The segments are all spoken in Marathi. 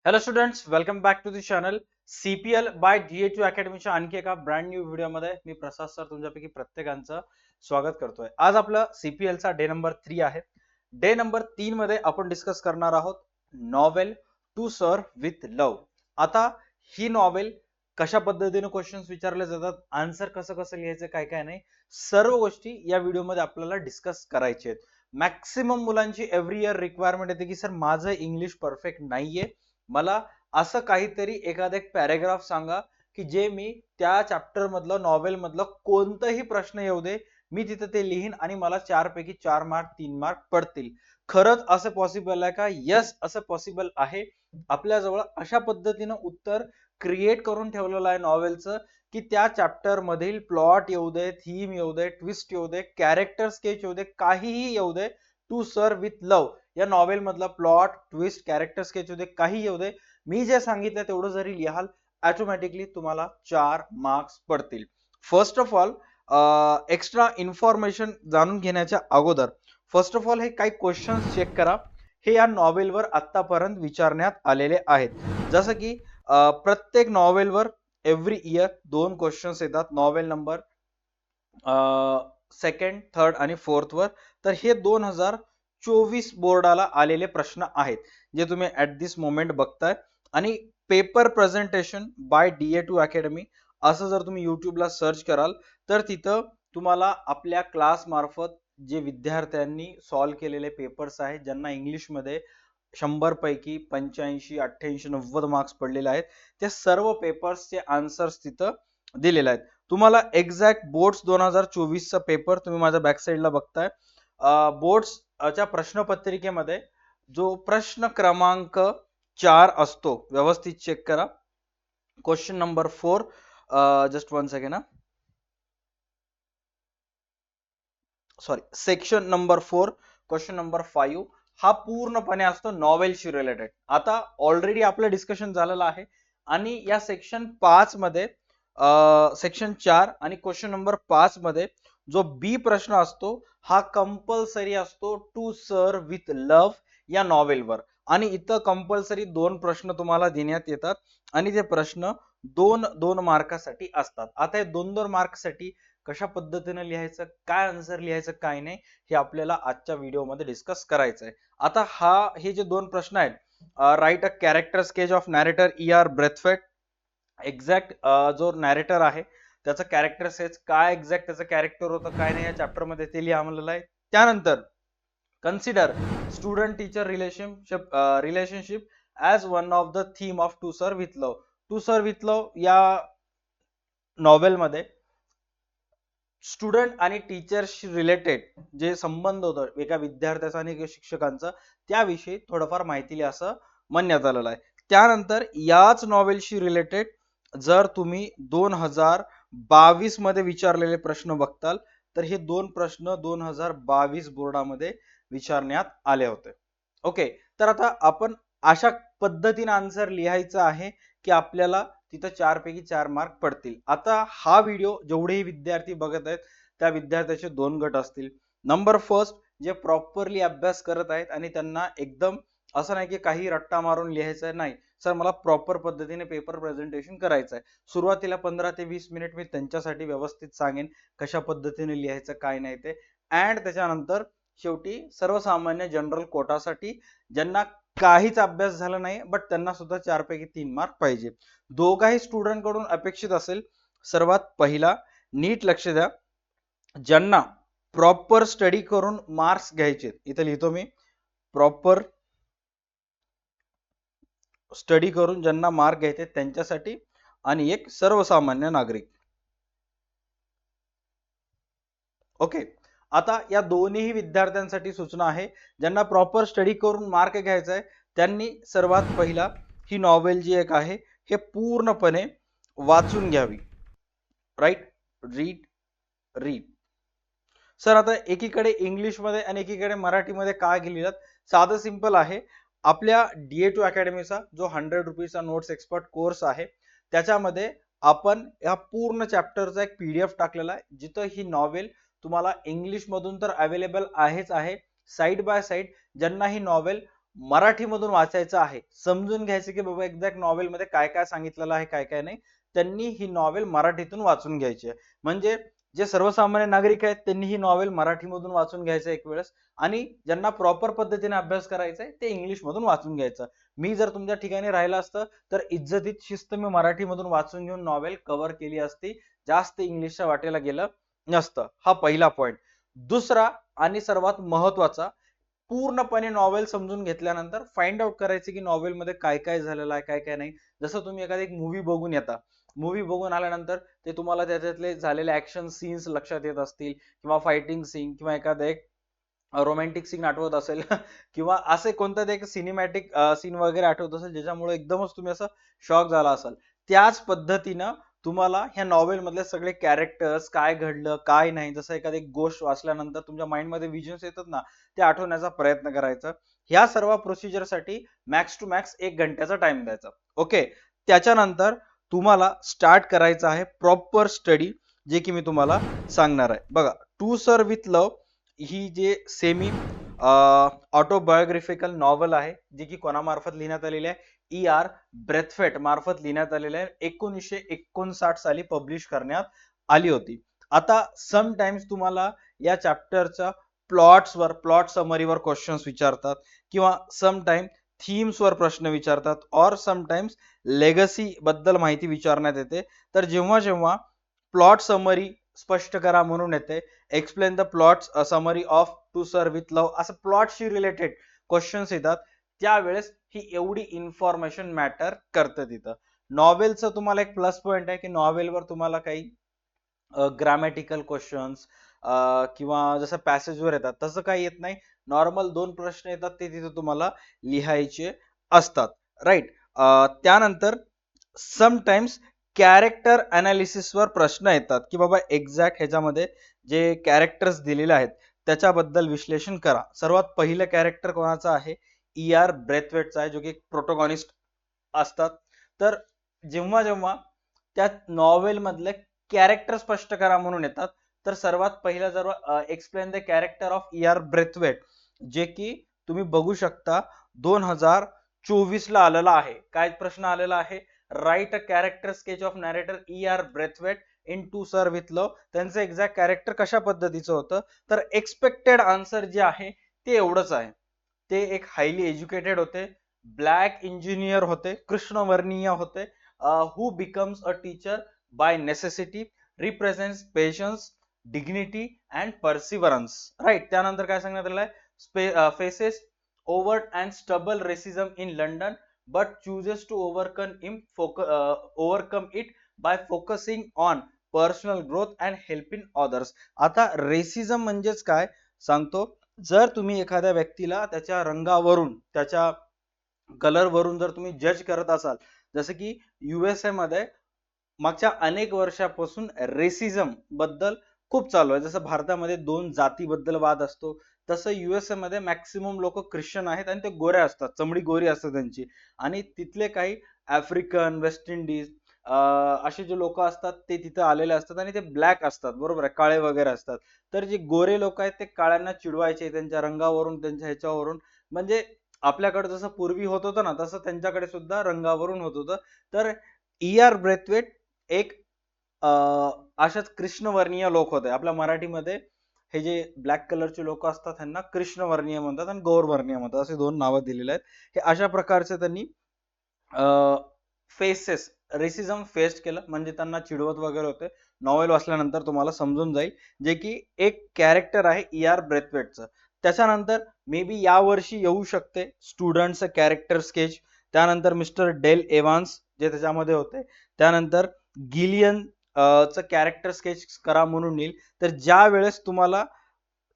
Hello students, welcome back to the channel CPL by DA2 अकॅडमीच्या आणखी एका ब्रँड न्यू व्हिडिओमध्ये मी प्रसाद सर तुमच्यापैकी प्रत्येकांचं स्वागत करतोय. आज आपलं सीपीएलचा डे नंबर 3 आहे. डे नंबर 3 मध्ये आपण डिस्कस करणार आहोत novel to sir with love. आता ही नॉवेल कशा पद्धतीने क्वेश्चन्स विचारले जातात, आन्सर कसं कसं लिहायचं, काय काय नाही, सर्व गोष्टी या व्हिडिओमध्ये आपल्याला डिस्कस करायचे आहेत. मॅक्सिमम मुलांची एव्हरी इयर रिक्वायरमेंट येते की सर माझं इंग्लिश परफेक्ट नाहीये, मला असं काहीतरी एखादा एक पॅरेग्राफ सांगा की जे मी त्या चॅप्टर मधलं नॉवेल मधलं कोणताही प्रश्न येऊ दे मी तिथे ते लिहीन आणि मला 4 पैकी 4 मार्क 3 मार्क पडतील. खरंच असं पॉसिबल आहे का? यस, असं पॉसिबल आहे. आपल्याजवळ अशा पद्धतीनं उत्तर क्रिएट करून ठेवलेलं आहे नॉवेलचं की त्या चॅप्टर मधील प्लॉट येऊ दे, थीम येऊ दे, ट्विस्ट येऊ दे, कॅरेक्टर स्केच येऊ दे, काहीही येऊ दे, टू सर विथ लव या नॉवेल मधला प्लॉट, ट्विस्ट, कॅरेक्टर स्केच येऊ दे, काही येऊ दे, मी जे सांगितलं तेवढं जरी लिहाल ऑटोमॅटिकली तुम्हाला 4 मार्क्स पडतील. First of all extra information जाणून घेण्याच्या अगोदर फर्स्ट ऑफ ऑल हे काही क्वेश्चन्स चेक करा. हे या नॉवेलवर आतापर्यंत विचारण्यात आलेले आहेत. जसं की प्रत्येक नॉवेलवर एव्हरी इयर 2 क्वेश्चन्स येतात. नॉवेल नंबर सेकंड, थर्ड आणि फोर्थ वर. तर हे 2024 बोर्डाला आलेले प्रश्न आहेत जे तुम्ही ऍट दिस मोमेंट बघताय. आणि paper presentation bye DA2 academy असं जर तुम्ही युट्यूबला सर्च कराल तर तिथं तुम्हाला आपल्या क्लास मार्फत जे विद्यार्थ्यांनी सॉल्व्ह केलेले पेपर्स आहेत, ज्यांना इंग्लिशमध्ये 100 पैकी 85, 88, 90 मार्क्स पडलेले आहेत, त्या सर्व पेपर्सचे आन्सर्स तिथं दिलेले आहेत. तुम्हाला एक्झॅक्ट बोर्ड्स 2024 चा पेपर तुम्ही माझ्या बॅक साईडला बघताय. बोर्ड्सच्या प्रश्नपत्रिकेमध्ये जो प्रश्न क्रमांक 4 असतो, व्यवस्थित चेक करा. Question number 4, just 1 second, sorry, section number 4 question number 5 हा पूर्णपणे असतो नॉवेलशी रिलेटेड. आता ऑलरेडी आपलं डिस्कशन झालेलं आहे आणि या सेक्शन 5 मध्ये सेक्शन 4 आणि क्वेश्चन नंबर 5 मध्ये जो बी प्रश्न असतो हा कंपल्सरी असतो टू सर विथ लव या नॉवेलवर. आणि इथं कंपल्सरी 2 प्रश्न तुम्हाला देण्यात येतात आणि ते प्रश्न 2-2 मार्कासाठी असतात. आता हे 2-2 मार्कसाठी कशा पद्धतीने लिहायचं, काय आन्सर लिहायचं, काय नाही, हे आपल्याला आजच्या व्हिडिओमध्ये डिस्कस करायचं आहे. आता हे जे 2 प्रश्न आहेत, write a character sketch of narrator ER Braithwaite. Exact जो नॅरेटर आहे त्याचं कॅरेक्टर स्केच काय, एक्झॅक्ट त्याचं कॅरेक्टर होतं काय नाही या चॅप्टर मध्ये ते लिहा आहे. त्यानंतर consider student teacher relationship as one of the theme of to sir with love. To sir with love या नॉवेल मध्ये स्टुडंट आणि टीचरशी रिलेटेड जे संबंध होतं एका विद्यार्थ्याचा आणि एका शिक्षकांचा, त्याविषयी थोडंफार माहिती लिहा असं म्हणण्यात आलेलं आहे. त्यानंतर याच नॉवेलशी रिलेटेड जर तुम्ही 2022 मध्ये विचारलेले प्रश्न बघताल तर हे 2 प्रश्न 2022 बोर्डामध्ये विचारण्यात आले होते. ओके, तर आता आपण अशा पद्धतीने आन्सर लिहायचा आहे की आपल्याला तिथं 4 पैकी 4 मार्क पडतील. आता हा व्हिडिओ जेवढेही विद्यार्थी बघत आहेत त्या विद्यार्थ्याचे 2 गट असतील. नंबर फर्स्ट, जे प्रॉपरली अभ्यास करत आहेत आणि त्यांना एकदम असं नाही की काही रट्टा मारून लिहायचं नाही, सर मला प्रॉपर पद्धतीने पेपर प्रेझेंटेशन करायचं आहे. सुरुवातीला 15 ते 20 मिनिट मी त्यांच्यासाठी व्यवस्थित सांगेन कशा पद्धतीने लिहायचं काय नाही ते. अँड त्याच्यानंतर शेवटी सर्वसामान्य जनरल कोटासाठी ज्यांना काहीच अभ्यास झाला नाही बट त्यांना सुद्धा 4 पैकी 3 मार्क पाहिजे. दोघाही स्टुडंट कडून अपेक्षित असेल, सर्वात पहिला नीट लक्ष द्या, ज्यांना प्रॉपर स्टडी करून मार्क्स घ्यायचे, इथे लिहितो मी, प्रॉपर स्टडी करून ज्यांना मार्क घ्यायचे त्यांच्यासाठी आणि एक सर्वसामान्य नागरिक. ओके, आता या दोन्ही विद्यार्थ्यांसाठी सूचना आहे. ज्यांना प्रॉपर स्टडी करून मार्क घ्यायचा आहे त्यांनी सर्वात पहिला ही नॉवेल जी एक आहे हे पूर्णपणे वाचून घ्यावी. Right, read read. सर आता एकीकडे इंग्लिश मध्ये आणि एकीकडे मराठीमध्ये काय लिहिलं? साधं सिंपल आहे. आपल्या DA2 अकॅडमीचा जो 100 रुपीजचा नोट्स एक्सपर्ट कोर्स आहे त्याच्यामध्ये आपण या पूर्ण चॅप्टरचा एक PDF टाकलेला आहे जिथं ही नॉवेल तुम्हाला इंग्लिश मधून तर अवेलेबल आहेच आहे, साइड बाय साइड ज्यांना ही नॉवेल मराठीमधून वाचायचं आहे, समजून घ्यायचं की बाबा एक्झॅक्ट नॉवेल मध्ये काय काय सांगितलेलं आहे, काय काय नाही, त्यांनी ही नॉवेल मराठीतून वाचून घ्यायची आहे. म्हणजे जे सर्वसामान्य नागरिक आहेत त्यांनी ही नॉवेल मराठीमधून वाचून घ्यायचं एक वेळेस, आणि ज्यांना प्रॉपर पद्धतीने अभ्यास करायचा आहे ते इंग्लिश मधून वाचून घ्यायचं. मी जर तुमच्या ठिकाणी राहिला असतं तर इज्जतीत शिस्त मी मराठीमधून वाचून घेऊन नॉवेल कव्हर केली असती, जास्त इंग्लिशच्या वाटेला गेलं नसतं. हा पहिला पॉइंट. दुसरा आणि सर्वात महत्वाचा, पूर्णपणे नॉवेल समजून घेतल्यानंतर फाइंड आउट करायचे की नॉवेल मध्ये काय काय झालेलं आहे, काय काय नाही. जसं तुम्ही एखादी एक मूवी बघून येता, मूवी बघून आल्यानंतर ते तुम्हाला त्याच्यातले झालेले ऍक्शन सीन्स लक्षात येत असतील, किंवा फायटिंग सीन, किंवा एखादा एक रोमॅन्टिक सीन आठवत असेल किंवा असे कोणतं ते एक सिनेमॅटिक सीन वगैरे आठवत असेल ज्याच्यामुळे एकदमच तुम्ही असं शॉक झाला असाल, त्याच पद्धतीनं तुम्हाला ह्या नॉवेल मधले सगळे कॅरेक्टर्स, काय घडलं काय नाही, जसं एखादी गोष्ट वाचल्यानंतर तुमच्या माइंड मध्ये विजन्स येतात ना, ते आठवण्याचा प्रयत्न करायचा. ह्या सर्व प्रोसिजर साठी मॅक्स टू मॅक्स 1 घंट्याचा टाइम द्यायचा. ओके. त्याच्यानंतर तुम्हाला स्टार्ट करायचं आहे प्रॉपर स्टडी, जे की मी तुम्हाला सांगणार आहे. बघा, टू सर विथ लव ही जे सेमी ऑटोबायोग्राफिकल नॉव्हल आहे, जी की कोणामार्फत लिहिण्यात आलेली आहे, E.R. ब्रेथवेट मार्फत लिहिण्यात आलेली आहे. 1959 साली पब्लिश करण्यात आली होती. आता समटाइम्स तुम्हाला या चॅप्टरच्या प्लॉट समरीवर क्वेश्चन्स विचारतात, किंवा समटाइम थीम्स वर प्रश्न विचारतात, और समटाइम्स लेगसी बद्दल माहिती विचारण्यात येते. तर जेव्हा जेव्हा प्लॉट समरी स्पष्ट करा म्हणून येते, explain the plot summary of to sir with love, असं प्लॉटशी रिलेटेड क्वेश्चन्स येतात, त्यावेळेस ही एवढी इन्फॉर्मेशन मॅटर करते तिथं. नॉवेलचं तुम्हाला एक प्लस पॉइंट आहे की नॉवेलवर तुम्हाला काही ग्रामॅटिकल क्वेश्चन्स किंवा जसं पॅसेजवर येतात तसं काही येत नाही. नॉर्मल 2 प्रश्न येतात ते तिथे तुम्हाला लिहायचे असतात, राईट. त्यानंतर समटाइम्स कॅरेक्टर अनालिसिस वर प्रश्न येतात की बाबा एक्झॅक्ट ह्याच्यामध्ये जे कॅरेक्टर्स दिलेले आहेत त्याच्याबद्दल विश्लेषण करा. सर्वात पहिलं कॅरेक्टर कोणाचं आहे? E.R. ब्रेथवेटचा आहे, जो की प्रोटोगॉनिस्ट असतात. तर जेव्हा जेव्हा त्या नॉवेल मधले कॅरेक्टर स्पष्ट करा म्हणून येतात, तर सर्वात पहिला जर explain the character of E.R. Braithwaite, जे की तुम्ही बघू शकता 2024 ला आलेला आहे. काय प्रश्न आलेला आहे? Write a character sketch of narrator E.R. Braithwaite in to sir with love. त्यांचं एक्झॅक्ट कॅरेक्टर कशा पद्धतीचं होतं, तर एक्सपेक्टेड आन्सर जे आहे ते एवढंच आहे. ते एक हायली एज्युकेटेड होते, ब्लॅक इंजिनियर होते, कृष्णवर्णीय होते, who becomes a teacher by necessity, represents patience, dignity and perseverance, right. त्यानंतर काय सांगण्यात आलेलं आहे? Faces overt and subtle racism in London but chooses to overcome it by focusing on personal growth and helping others. आता रेसिझम म्हणजेच काय सांगतो. जर तुम्ही एखाद्या व्यक्तीला त्याच्या रंगावरून, त्याच्या कलर वरून जर तुम्ही जज करत असाल, जसं की USA मध्ये मागच्या अनेक वर्षापासून रेसिझम बद्दल खूप चालू आहे. जसं भारतामध्ये 2 जातीबद्दल वाद असतो, तसं USA मध्ये मॅक्सिमम लोक ख्रिश्चन आहेत आणि ते गोऱ्या असतात, चमडी गोरी असते त्यांची, आणि तिथले काही आफ्रिकन, वेस्ट इंडिज असे जे लोक असतात ते तिथे आलेले असतात आणि ते ब्लॅक असतात, बरोबर आहे, काळे वगैरे असतात. तर जे गोरे लोक आहेत ते काळ्यांना चिडवायचे त्यांच्या रंगावरून, त्यांच्या ह्याच्यावरून. म्हणजे आपल्याकडे जसं पूर्वी होत होतं ना, तसं त्यांच्याकडे सुद्धा रंगावरून होत होतं. तर E.R. ब्रेथवेट एक अशाच कृष्णवर्णीय लोक होते. आपल्या मराठीमध्ये हे जे ब्लॅक कलरचे लोक असतात त्यांना कृष्णवर्णीय म्हणतात आणि गौरवर्णीय म्हणतात, असे 2 नावं दिलेले आहेत. हे अशा प्रकारचे त्यांनी फेसेस रेसिझम फेस केलं, म्हणजे त्यांना चिडवत वगैरे होते. नॉवेल वाचल्यानंतर तुम्हाला समजून जाईल, जे की एक कॅरेक्टर आहे E.R. ब्रेथवेटचं. त्याच्यानंतर मे बी यावर्षी येऊ शकते स्टुडंटचं कॅरेक्टर स्केच. त्यानंतर मिस्टर डेल एव्हान्स जे त्याच्यामध्ये होते. त्यानंतर गिलियन चं कॅरेक्टर स्केच करा म्हणून येईल. तर ज्या वेळेस तुम्हाला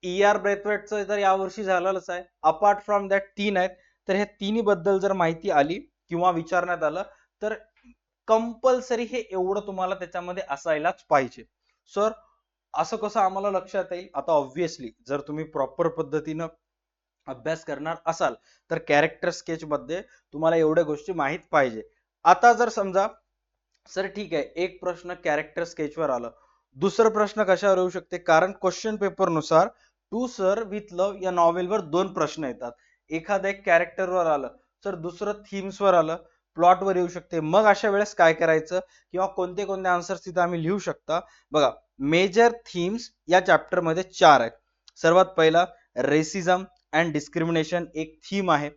E.R. ब्रेथवेटचं जर यावर्षी झालेलंच आहे, अपार्ट फ्रॉम दॅट 3 आहेत, तर ह्या तिन्ही बद्दल जर माहिती आली किंवा विचारण्यात आलं, तर कंपल्सरी हे एवढं तुम्हाला त्याच्यामध्ये असायलाच पाहिजे. सर असं कसं आम्हाला लक्षात येईल? आता ऑब्व्हियसली जर तुम्ही प्रॉपर पद्धतीनं अभ्यास करणार असाल तर कॅरेक्टर स्केच मध्ये तुम्हाला एवढ्या गोष्टी माहित पाहिजे. आता जर समजा सर ठीक आहे, एक प्रश्न कॅरेक्टर स्केचवर आलं, दुसरा प्रश्न कशावर येऊ शकते? कारण क्वेश्चन पेपर नुसार टू सर विथ लव या नॉवेलवर 2 प्रश्न येतात. एखादं एक कॅरेक्टरवर आलं, तर दुसरं थीम्सवर आलं, प्लॉटवर येऊ शकते. मग अशा वेळेस काय करायचं किंवा कोणते कोणते आन्सर्स तिथं आम्ही लिहू शकता. बघा, मेजर थीम्स या चॅप्टर मध्ये 4 आहेत. सर्वात पहिला रेसिझम अँड डिस्क्रिमिनेशन एक थीम आहे.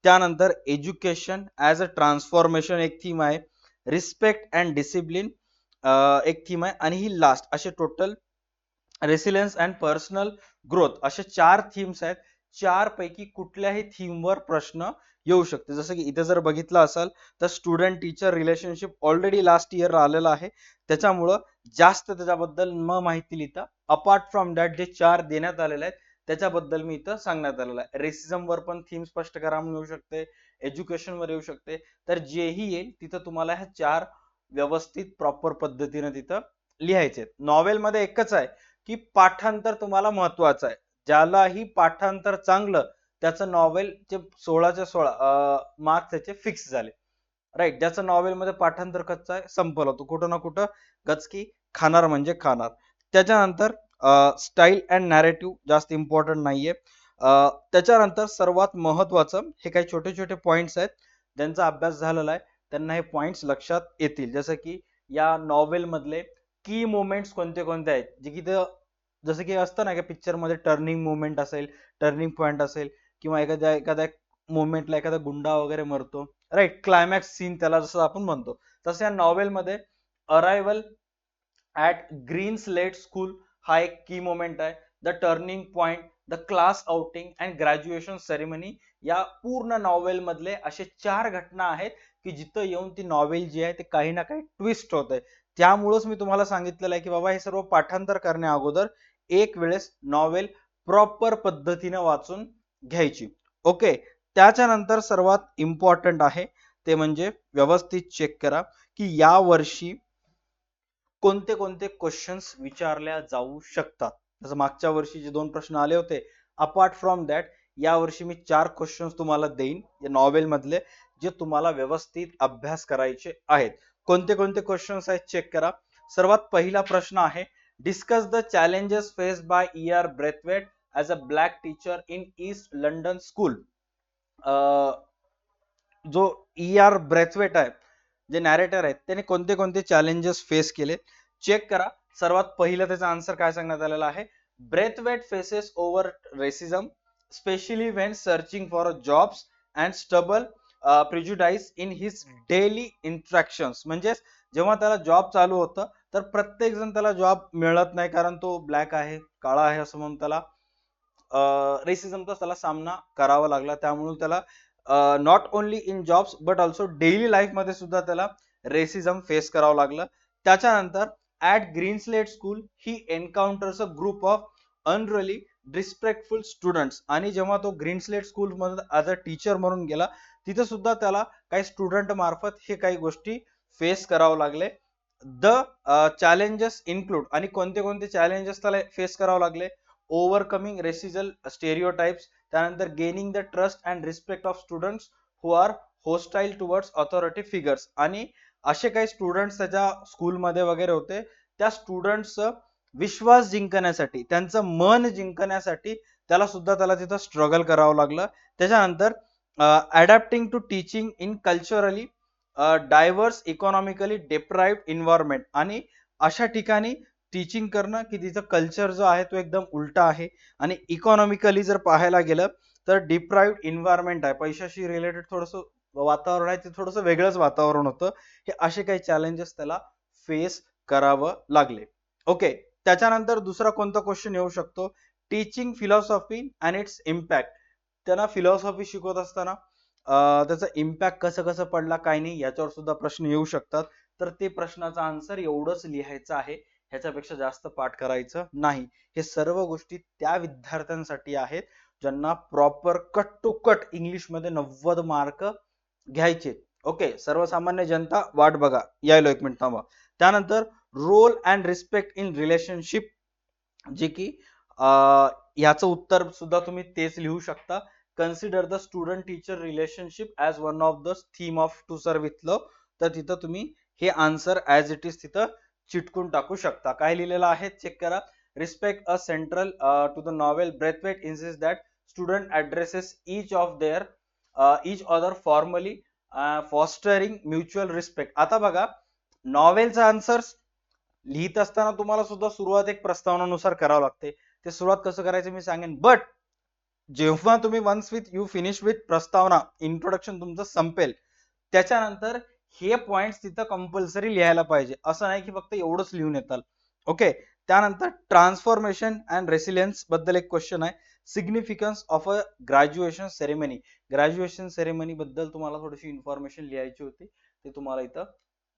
त्यानंतर एज्युकेशन ॲज अ ट्रान्सफॉर्मेशन एक थीम आहे. रिस्पेक्ट अँड डिसिप्लिन एक थीम आहे. आणि ही लास्ट असे total resilience and personal growth असे 4 थीम्स आहेत. 4 पैकी कुठल्याही थीमवर प्रश्न येऊ शकते. जसं की इथे जर बघितलं असाल तर student teacher relationship already last year आलेला आहे, त्याच्यामुळं जास्त त्याच्याबद्दल माहिती लिहिता. अपार्ट फ्रॉम दॅट जे 4 देण्यात आलेले आहेत त्याच्याबद्दल मी इथं सांगण्यात आलेलं आहे. रेसिझम वर पण थीम स्पष्ट करा म्हणून येऊ शकते, एज्युकेशन वर येऊ शकते. तर जेही येईल तिथं तुम्हाला ह्या 4 व्यवस्थित प्रॉपर पद्धतीने तिथं लिहायचे. नॉवेल मध्ये एकच आहे की पाठांतर तुम्हाला महत्वाचं आहे. ज्यालाही पाठांतर चांगलं त्याचं नॉवेल चे 16च्या 16 मार्क्स त्याचे फिक्स झाले. राईट, ज्याचं नॉवेल मध्ये पाठांतर कच्चा आहे संपलं, तो कुठं ना कुठं गचकी खाणार म्हणजे खाणार. त्याच्यानंतर स्टाईल अँड नॅरेटिव्ह जास्त इम्पॉर्टंट नाहीये. त्याच्यानंतर सर्वात महत्वाचं हे काही छोटे छोटे पॉइंट्स आहेत, ज्यांचा अभ्यास झालेला आहे त्यांना हे पॉइंट्स लक्षात येतील. जसं की या नॉवेल मधले की मोमेंट्स कोणते कोणते आहेत, जे की जसं की असतं ना की पिक्चर मध्ये टर्निंग मोमेंट असेल, टर्निंग पॉइंट असेल, किंवा एखाद्या एखाद्या मोमेंटला एखादा गुंडा वगैरे मरतो, राईट, क्लायमॅक्स सीन त्याला जसं आपण म्हणतो, तसं या नॉवेल मध्ये arrival at Greenslade school हा एक की मोमेंट आहे. The turning point, the class outing and graduation ceremony या पूर्ण नॉवेल मधले असे 4 घटना आहेत की जिथं येऊन ती नॉवेल जी आहे ते काही ना काही ट्विस्ट होत आहे. त्यामुळेच मी तुम्हाला सांगितलेलं आहे की बाबा हे सर्व पाठांतर करण्या अगोदर एक वेळेस नॉवेल प्रॉपर पद्धतीने वाचून घ्यायची. ओके, त्याच्यानंतर सर्वात इम्पॉर्टंट आहे ते म्हणजे व्यवस्थित चेक करा की या वर्षी कोणते कोणते क्वेश्चन्स विचारल्या जाऊ शकतात. जसं मागच्या वर्षी जे 2 प्रश्न आले होते, अपार्ट फ्रॉम दॅट या वर्षी मी 4 क्वेश्चन्स तुम्हाला देईन या नॉवेल मधले, जे तुम्हाला व्यवस्थित अभ्यास करायचे आहेत. कोणते कोणते क्वेश्चन्स आहेत चेक करा. सर्वात पहिला प्रश्न आहे, discuss the challenges faced by ER Braithwaite as a black teacher in East London school. जो ER ब्रेथवेट आहे, जे नॅरेटर आहेत, त्याने कोणते कोणते चॅलेंजेस फेस केले चेक करा. सर्वात पहिलं त्याचा आन्सर काय सांगण्यात आलेला आहे, Braithwaite faces over racism specially when searching for jobs and subtle prejudice in his daily interactions. म्हणजे जेव्हा त्याला जॉब चालू होतं तर प्रत्येक जण त्याला जॉब मिळत नाही, कारण तो ब्लॅक आहे, काळा आहे असं म्हणून त्याला रेसिझमचा त्याला सामना करावा लागला. त्यामुळे त्याला not only in jobs but also daily life मध्ये सुद्धा त्याला रेसिझम फेस करावं लागलं. त्याच्यानंतर at Greenslade school he encounters a group of unruly disrespectful students. आणि जेव्हा तो ग्रीन स्लेट स्कूल मध्ये ऍज अ टीचर म्हणून गेला, तिथे सुद्धा त्याला काही स्टुडंट मार्फत हे काही गोष्टी फेस करावं लागले. द चॅलेंजेस इन्क्लूड, आणि कोणते कोणते चॅलेंजेस त्याला फेस करावं लागले, ओव्हरकमिंग रेसिजल स्टेरिओटाइप्स, त्यानंतर gaining the trust and respect of students who are hostile towards authority figures. आणि असे काही स्टुडंट्स त्याच्या स्कूलमध्ये वगैरे होते, त्या स्टुडंट्सचं विश्वास जिंकण्यासाठी, त्यांचं मन जिंकण्यासाठी त्याला तिथं स्ट्रगल करावं लागलं. त्याच्यानंतर adapting to teaching in culturally diverse economically deprived environment. आणि अशा ठिकाणी टीचिंग करणं की तिचं कल्चर जो आहे तो एकदम उलटा आहे, आणि इकॉनॉमिकली जर पाहायला गेलं तर डिप्राइव्ड इन्व्हायरमेंट आहे, पैशाशी रिलेटेड थोडंसं वातावरण आहे, ते थोडंसं वेगळंच वातावरण होतं. हे असे काही चॅलेंजेस त्याला फेस करावं लागले. ओके, त्याच्यानंतर दुसरा कोणता क्वेश्चन येऊ शकतो, teaching philosophy and it's impact. त्यांना फिलॉसॉफी शिकवत असताना त्याचा इम्पॅक्ट कसं कसं पडला काय नाही याच्यावर सुद्धा प्रश्न येऊ शकतात. तर ते प्रश्नाचा आन्सर एवढंच लिहायचं आहे, ह्याच्यापेक्षा जास्त पाठ करायचं नाही. हे सर्व गोष्टी त्या विद्यार्थ्यांसाठी आहेत ज्यांना proper cut to cut English मध्ये 90 मार्क घ्यायचे. ओके, सर्वसामान्य जनता वाट बघा, यायलो एक मिनिट थांबा. त्यानंतर role and respect in relationship, जे की याचं उत्तर सुद्धा तुम्ही तेच लिहू शकता. Consider the student teacher relationship as one of the theme of to sir इथलं. तर तिथं तुम्ही हे आन्सर ॲज इट इज तिथं चिटकून टाकू शकता. काय लिहिलेलं आहे चेक करा. Respect a central to the novel Braithwaite insist that student addresses each other formally fostering mutual respect. आता बघा, नॉवेलचा आन्सर्स लिहित असताना तुम्हाला सुद्धा सुरुवात एक प्रस्तावनानुसार करावं लागते. ते सुरुवात कसं करायचं मी सांगेन, बट जेव्हा तुम्ही once with you finish with प्रस्तावना, इंट्रोडक्शन तुमचं संपेल, त्याच्यानंतर हे पॉइंट्स तिथं कंपल्सरी लिहायला पाहिजे. असं नाही की फक्त एवढंच लिहून येतात. ओके. त्यानंतर ट्रान्सफॉर्मेशन अँड रेसिलियन्स बद्दल एक क्वेश्चन आहे. Significance of a graduation ceremony. Graduation ceremony बद्दल तुम्हाला थोडीशी इन्फॉर्मेशन लिहायची होती, ते तुम्हाला इथं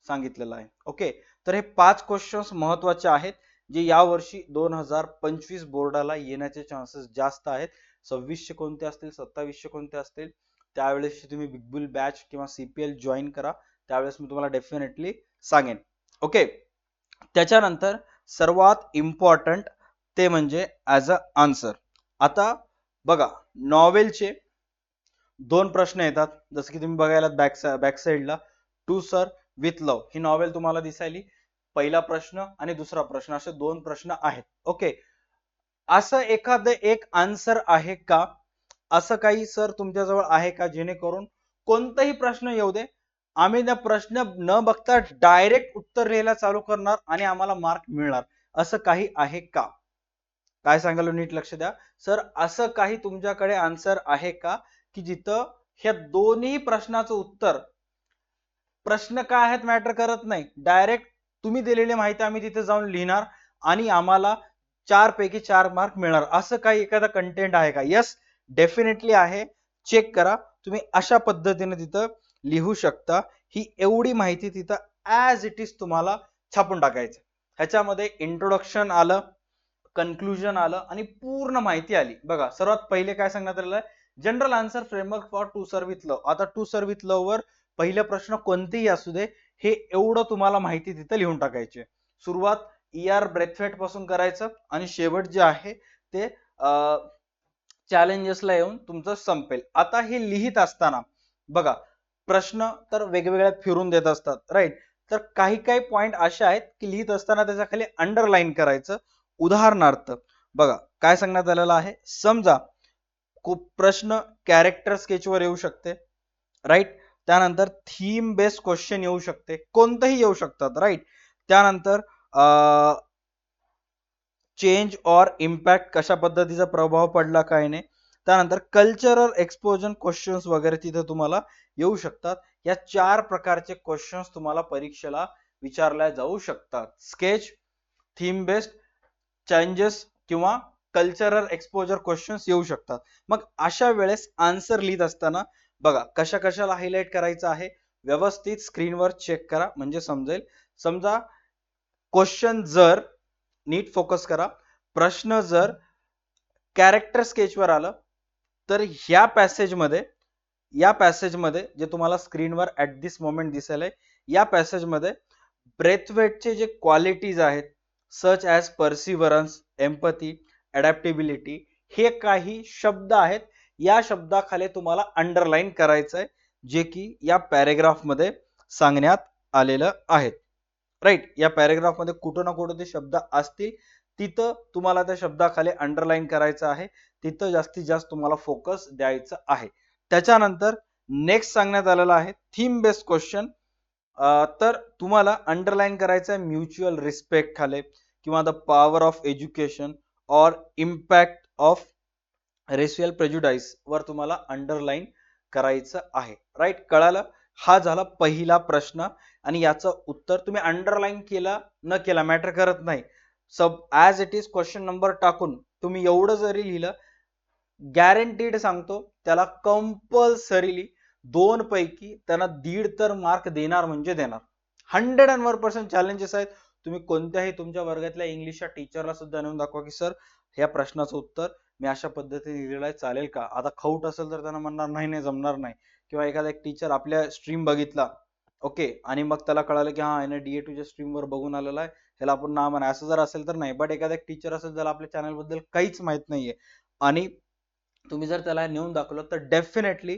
सांगितलेलं आहे. ओके. तर हे 5 क्वेश्चन्स महत्वाचे आहेत, जे यावर्षी 2025 बोर्डाला येण्याचे चान्सेस जास्त आहेत. 2600 कोणते असतील, 2700 कोणते असतील, त्यावेळेस तुम्ही बिग बुल बॅच किंवा सीपीएल जॉईन करा. त्यावेळेस मी तुम्हाला डेफिनेटली सांगेन. ओके. त्याच्यानंतर सर्वात इम्पॉर्टंट ते म्हणजे ॲज अ आन्सर. आता बघा, नॉवेलचे 2 प्रश्न येतात. जसं की तुम्ही बघायला बॅक साईडला टू सर विथ लव ही नॉवेल तुम्हाला दिसायली. पहिला प्रश्न आणि दुसरा प्रश्न असे 2 प्रश्न आहेत. ओके. असं एखादं एक आन्सर आहे का? असं काही सर तुमच्याजवळ आहे का, जेणेकरून कोणताही प्रश्न येऊ दे, आम्ही त्या प्रश्न न बघता डायरेक्ट उत्तर लिहायला चालू करणार आणि आम्हाला मार्क मिळणार, असं काही आहे का? काय सांगायला नीट लक्ष द्या. सर असं काही तुमच्याकडे आन्सर आहे का, की जिथं ह्या दोन्ही प्रश्नाचं उत्तर, प्रश्न काय आहेत मॅटर करत नाही, डायरेक्ट तुम्ही दिलेली माहिती आम्ही तिथे जाऊन लिहिणार आणि आम्हाला 4 पैकी 4 मार्क मिळणार, असं काही एखादा कंटेंट आहे का? यस, डेफिनेटली आहे. चेक करा. तुम्ही अशा पद्धतीने तिथं लिहू शकता. ही एवढी माहिती तिथं ॲज इट इज तुम्हाला छापून टाकायचं. ह्याच्यामध्ये इंट्रोडक्शन आलं, कन्क्लुजन आलं आणि पूर्ण माहिती आली. बघा, सर्वात पहिले काय सांगण्यात आलेलं आहे, general answer framework for to sir with love. आता टू सर विथ लव वर पहिला प्रश्न कोणतेही असू दे, हे एवढं तुम्हाला माहिती तिथं लिहून टाकायची. सुरुवात ER ब्रेथवेट पासून करायचं आणि शेवट जे आहे ते चॅलेंजेसला येऊन तुमचं संपेल. आता हे लिहित असताना बघा, प्रश्न तर वेगवेगळ्या फिरून देत असतात, राईट. तर काही काही पॉइंट असे आहेत की लिहित असताना त्याच्या खाली अंडरलाईन करायचं. उदाहरणार्थ बघा काय सांगण्यात आलेलं आहे. समजा प्रश्न कॅरेक्टर स्केचवर येऊ शकते, राईट. त्यानंतर थीम बेस्ड क्वेश्चन येऊ शकते, कोणतेही येऊ शकतात, राईट. त्यानंतर चेंज और इम्पॅक्ट, कशा पद्धतीचा प्रभाव पडला काय नाही. त्यानंतर कल्चरल एक्सपोजर क्वेश्चन्स वगैरे तिथे तुम्हाला येऊ शकतात. या 4 प्रकारचे क्वेश्चन्स तुम्हाला परीक्षेला विचारल्या जाऊ शकतात. स्केच, थीम बेस्ड, चेंजेस किंवा कल्चरल एक्सपोजर क्वेश्चन्स येऊ शकतात. मग अशा वेळेस आन्सर लिहित असताना बघा कशा कशाला हायलाइट करायचं आहे, व्यवस्थित स्क्रीनवर चेक करा म्हणजे समजेल. समजा क्वेश्चन जर, नीट फोकस करा, प्रश्न जर कॅरेक्टर स्केचवर आलं तर या पॅसेजमध्ये जे तुम्हाला स्क्रीनवर ऍट दिस मोमेंट दिसेल आहे, या पॅसेजमध्ये ब्रेथवेटचे जे क्वालिटीज आहेत, सच ॲज परसिव्हरन्स, एम्पथी, अडॅप्टेबिलिटी, हे काही शब्द आहेत. या शब्दाखाली तुम्हाला अंडरलाईन करायचं आहे, जे की या पॅरेग्राफ मध्ये सांगण्यात आलेलं आहे, राईट. या पॅरेग्राफ मध्ये कुठं ना कुठं ते शब्द असतील, तिथं तुम्हाला त्या शब्दाखाली अंडरलाईन करायचं आहे, तिथं जास्तीत जास्त तुम्हाला फोकस द्यायचं आहे. त्याच्यानंतर नेक्स्ट सांगण्यात आलेलं आहे थीम बेस्ड क्वेश्चन. तर तुम्हाला अंडरलाईन करायचं आहे म्युच्युअल रिस्पेक्ट खाली, किंवा द पॉवर ऑफ एज्युकेशन और इम्पॅक्ट ऑफ रेशियल प्रेज्युडाइस वर तुम्हाला अंडरलाईन करायचं आहे, राईट. कळालं? हा झाला पहिला प्रश्न आणि याचं उत्तर तुम्ही अंडरलाईन केला न केला मॅटर करत नाही, सब as it is question number टाकून तुम्ही एवढं जरी लिहिलं, गॅरंटीड सांगतो त्याला कंपल्सरीली 2 पैकी त्यांना 1.5 तर मार्क देणार म्हणजे देणार. 101% चॅलेंजेस आहेत. तुम्ही कोणत्याही तुमच्या वर्गातल्या इंग्लिशच्या टीचरला सुद्धा नेऊन दाखवा की सर ह्या प्रश्नाचं उत्तर मी अशा पद्धतीने लिहिलेलं आहे, चालेल का? आता खाऊट असेल तर त्यांना म्हणणार नाही नाही जमणार नाही. किंवा एखादा एक टीचर आपल्या स्ट्रीम बघितला, ओके, आणि मग त्याला कळालं की हा याने DA2च्या स्ट्रीमवर बघून आलेला आहे, ह्याला आपण नाव म्हणा, असं जर असेल तर नाही. बट एखादा एक टीचर असेल ज्याला आपल्या चॅनल बद्दल काहीच माहित नाहीये आणि तुम्ही जर त्याला नेऊन दाखवलं तर डेफिनेटली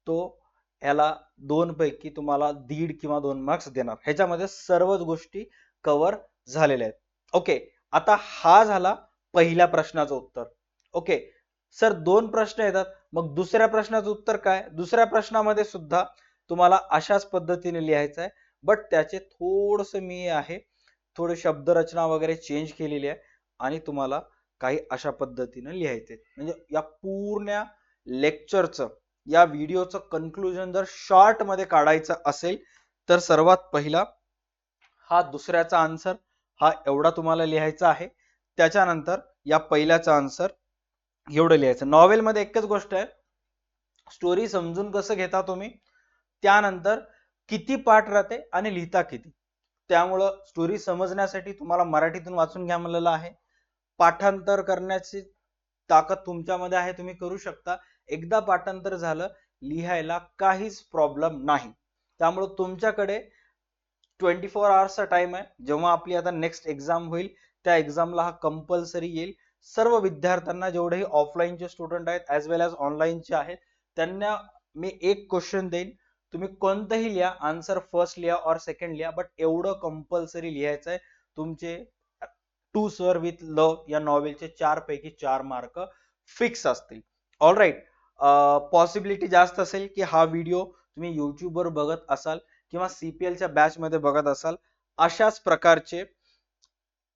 तो याला 2 पैकी तुम्हाला 1.5 किंवा 2 मार्क्स देणार. ह्याच्यामध्ये सर्वच गोष्टी कव्हर झालेल्या आहेत. ओके. आता हा झाला पहिल्या प्रश्नाचं उत्तर. ओके. सर 2 प्रश्न येतात, मग दुसऱ्या प्रश्नाचं उत्तर काय? दुसऱ्या प्रश्नामध्ये सुद्धा तुम्हाला अशाच पद्धतीने लिहायचं आहे, बट त्याचे थोडंसं मी आहे थोडे शब्दरचना वगैरे चेंज केलेली आहे आणि तुम्हाला काही अशा पद्धतीने लिहायचे. म्हणजे या पूर्ण लेक्चरचं या व्हिडिओचं कन्क्लुजन जर शॉर्ट मध्ये काढायचं असेल तर सर्वात पहिला हा दुसऱ्याचा आन्सर हा एवढा तुम्हाला लिहायचा आहे. त्याच्यानंतर या पहिल्याचा आन्सर एवढं लिहायचं. नॉवेल मध्ये एकच गोष्ट आहे, स्टोरी समजून कसं घेता तुम्ही, त्यानंतर किती पाठ राहते आणि लिहिता किती. त्यामुळं स्टोरी समजण्यासाठी तुम्हाला मराठीतून वाचून घ्या म्हणलेलं आहे. पाठांतर करण्याची ताकद तुमच्यामध्ये आहे, तुम्ही करू शकता. एकदा पाठांतर झालं लिहायला काहीच प्रॉब्लेम नाही. त्यामुळे तुमच्याकडे 24 आवर्सचा टाइम आहे. जेव्हा आपली आता नेक्स्ट एक्झाम होईल त्या एक्झामला हा कंपल्सरी येईल. सर्व विद्यार्थ्यांना जेवढेही ऑफलाईनचे स्टुडंट आहेत ॲज वेल ॲज ऑनलाईनचे आहेत त्यांना मी एक क्वेश्चन देईन, तुम्ही कोणतंही लिहा, आन्सर फर्स्ट लिहा और सेकंड लिहा, बट एवढं कंपल्सरी लिहायचं आहे. तुमचे टू सर विथ लव या नॉवेलचे 4 पैकी 4 मार्क फिक्स असतील. All right. पॉसिबिलिटी जास्त असेल की हा व्हिडिओ तुम्ही युट्यूबवर बघत असाल किंवा सीपीएलच्या बॅच मध्ये बघत असाल, अशाच प्रकारचे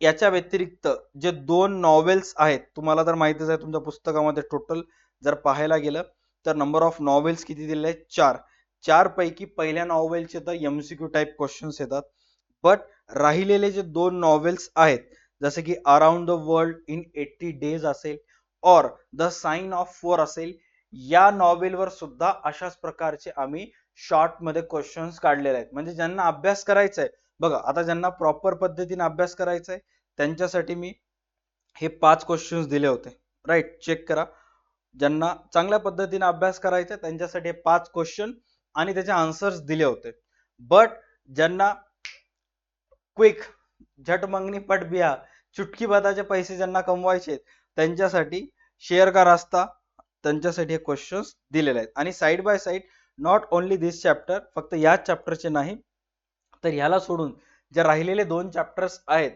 याच्या व्यतिरिक्त जे 2 नॉवेल्स आहेत, तुम्हाला तर माहितीच आहे तुमच्या पुस्तकामध्ये टोटल जर पाहायला गेलं तर नंबर ऑफ नॉवेल्स किती दिलेले आहेत? 4. 4 पैकी पहिल्या नॉवेलचे तर एमसीक्यू टाइप क्वेश्चन्स येतात, बट राहिलेले जे 2 नॉवेल्स आहेत जसे की around the world in 80 days असेल और द साइन ऑफ 4 असेल, या नॉवेलवर सुद्धा अशाच प्रकारचे आम्ही शॉर्ट मध्ये क्वेश्चन्स काढलेले आहेत. म्हणजे ज्यांना अभ्यास करायचा आहे, बघा आता ज्यांना प्रॉपर पद्धतीने अभ्यास करायचा आहे त्यांच्यासाठी मी हे 5 क्वेश्चन्स दिले होते. राईट, चेक करा. ज्यांना चांगल्या पद्धतीने अभ्यास करायचा त्यांच्यासाठी हे 5 क्वेश्चन आणि त्याचे आन्सर्स दिले होते. बट ज्यांना क्विक झट मागणी पट बिया चुटकी बदाचे पैसे ज्यांना कमवायचे त्यांच्यासाठी शेअर का रास्ता, त्यांच्यासाठी हे क्वेश्चन्स दिलेले आहेत. आणि side by side not only this chapter, फक्त याच चॅप्टरचे नाही तर ह्याला सोडून जे राहिलेले 2 चॅप्टर्स आहेत,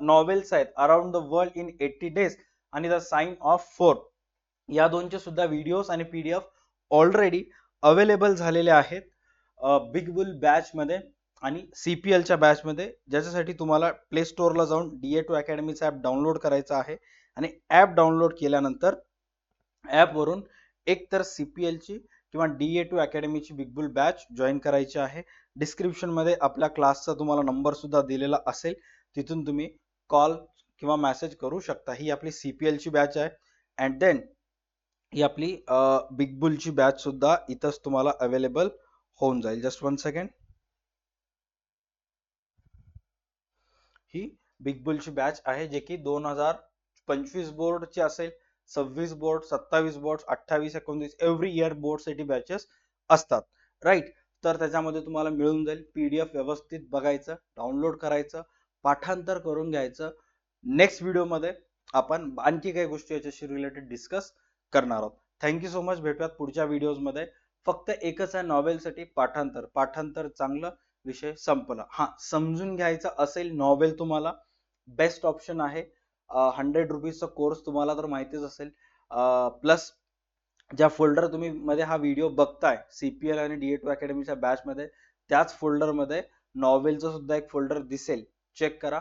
नॉवेल्स आहेत, around the world in 80 days आणि द साइन ऑफ 4, या दोनचे सुद्धा व्हिडिओज आणि पीडीएफ ऑलरेडी अवेलेबल झालेले आहेत बिग बुल बॅच मध्ये आणि सीपीएलच्या बॅच मध्ये, ज्याच्यासाठी तुम्हाला प्ले स्टोअरला जाऊन DA2 अकॅडमीचा ॲप डाउनलोड करायचा आहे आणि ॲप डाउनलोड केल्यानंतर ॲपवरून एक तर सीपीएलची किंवा DA2 अकॅडमीची बिग बुल बॅच जॉईन करायची आहे. डिस्क्रिप्शन मध्ये आपल्या क्लासचा तुम्हाला नंबर सुद्धा दिलेला असेल, तिथून तुम्ही कॉल किंवा मेसेज करू शकता. ही आपली सीपीएलची बॅच आहे अँड देन ही आपली बिग बुलची बॅच सुद्धा इथंच तुम्हाला अवेलेबल होऊन जाईल. Just 1 second. ही बिग बुलची बॅच आहे जे की 2025 बोर्डची असेल, 26 बोर्ड, 27 बोर्ड, 28, 29 एव्हरी इयर बोर्डसाठी बॅचेस असतात. राईट, तर त्याच्यामध्ये तुम्हाला मिळून जाईल. पीडीएफ व्यवस्थित बघायचं, डाउनलोड करायचं, पाठांतर करून घ्यायचं. नेक्स्ट व्हिडिओमध्ये आपण आणखी काही गोष्टी याच्याशी रिलेटेड डिस्कस करणार आहोत. Thank you so much. भेटूयात पुढच्या व्हिडिओजमध्ये. फक्त एकच आहे नॉवेलसाठी पाठांतर. पाठांतर चांगलं, विषय संपला. हा, समजून घ्यायचा असेल नॉवेल तुम्हाला बेस्ट ऑप्शन आहे. 100 रुपीजचा कोर्स तुम्हाला तर माहितीच असेल. प्लस ज्या फोल्डर तुम्ही मध्ये हा व्हिडिओ बघताय सीपीएल आणि DA2 अकॅडमीच्या बॅच मध्ये, त्याच फोल्डर मध्ये नॉवेलचं सुद्धा एक फोल्डर दिसेल, चेक करा.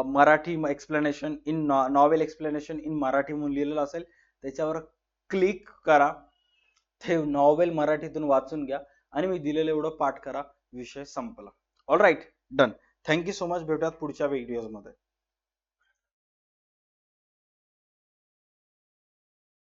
Marathi explanation in novel explanation in Marathi म्हणून लिहिलेलं असेल, त्याच्यावर क्लिक करा. ते नॉवेल मराठीतून वाचून घ्या आणि मी दिलेलं एवढं पाठ करा, विषय संपला. All right, done. Thank you so much. भेटूयात पुढच्या व्हिडिओज मध्ये.